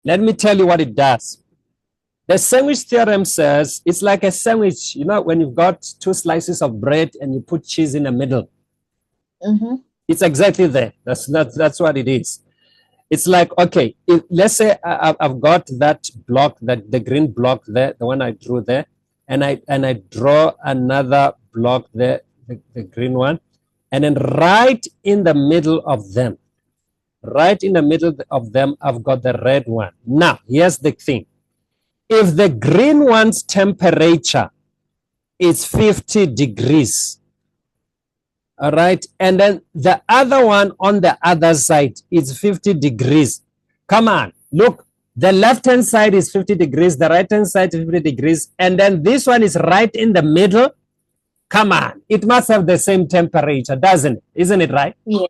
Let me tell you what it does. The sandwich theorem says it's like a sandwich. You know, when you've got two slices of bread and you put cheese in the middle. It's exactly there. That's what it is. It's like, okay, let's say I've got that block, the green block there, the one I drew there, and I draw another block there, the green one, and then right in the middle of them, I've got the red one. Now, here's the thing. If the green one's temperature is 50 degrees, all right, and then the other one on the other side is 50 degrees. Come on, look, the left-hand side is 50 degrees, the right-hand side is 50 degrees, and then this one is right in the middle. Come on, it must have the same temperature, doesn't it? Isn't it right? Yes.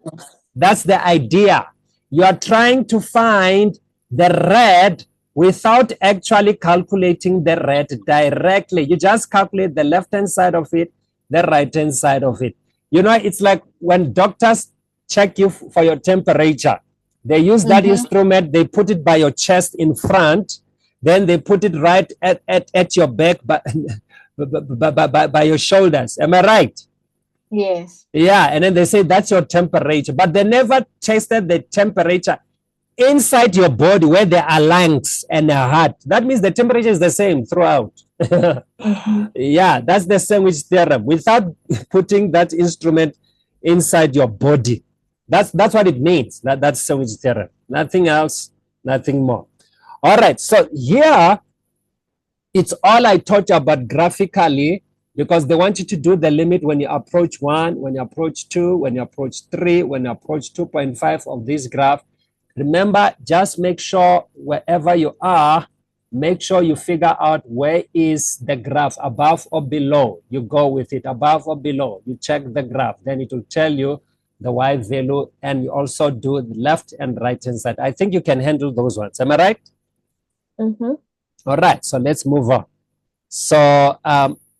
That's the idea. You are trying to find the red without actually calculating the red directly. You just calculate the left-hand side of it, the right-hand side of it. You know, it's like when doctors check you for your temperature. They use that instrument, they put it by your chest in front, then they put it right at your back by your shoulders. Am I right? Yes. Yeah, and then they say that's your temperature, but they never tested the temperature inside your body where there are lungs and a heart. That means the temperature is the same throughout. Yeah, that's the sandwich theorem. Without putting that instrument inside your body, that's what it means. That's sandwich theorem. Nothing else, nothing more. All right, so here it's all I taught you about graphically, because they want you to do the limit when you approach 1, when you approach 2, when you approach 3, when you approach 2.5 of this graph. Remember, just make sure wherever you are, make sure you figure out where is the graph, above or below. You go with it, above or below. You check the graph, then it will tell you the Y value, and you also do the left and right hand side. I think you can handle those ones. Am I right? All right, so let's move on. So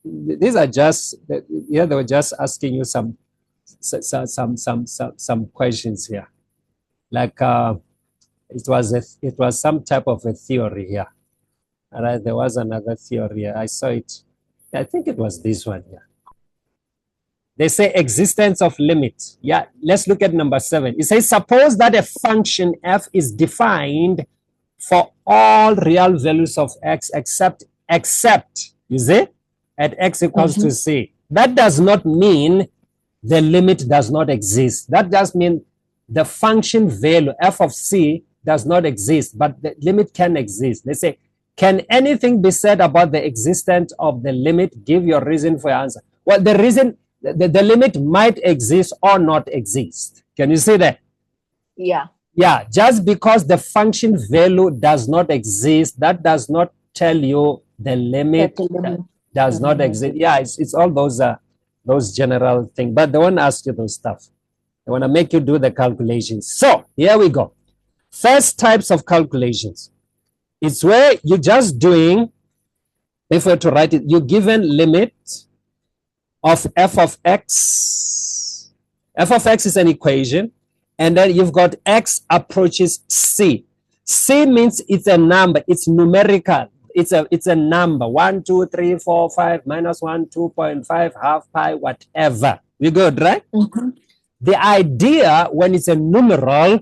these are just, they were just asking you some questions here. Like it was some type of a theory here. All right, there was another theory. I saw it. I think it was this one here. They say existence of limit. Yeah, let's look at number 7. It says, suppose that a function f is defined for all real values of x except, you see, at x equals to c. That does not mean the limit does not exist. That does mean the function value f of c does not exist, but the limit can exist. They say, can anything be said about the existence of the limit? Give your reason for your answer. Well, the reason, the limit might exist or not exist. Can you see that? Yeah. Yeah, just because the function value does not exist, that does not tell you the limit does not exist. Yeah, it's all those general things, but they won't ask you those stuff. They want to make you do the calculations. So here we go. First types of calculations. It's where you're just doing, if we were to write it, you're given limit of f of x. F of x is an equation, and then you've got x approaches c. C means it's a number, it's numerical. It's a number, 1, 2, 3, 4, 5, minus 1, 2.5, half pi, whatever. We good, right? The idea when it's a numeral,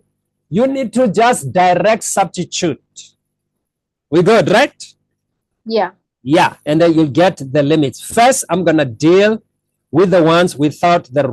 you need to just direct substitute. We good, right? Yeah. Yeah, and then you get the limits. First, I'm going to deal with the ones without the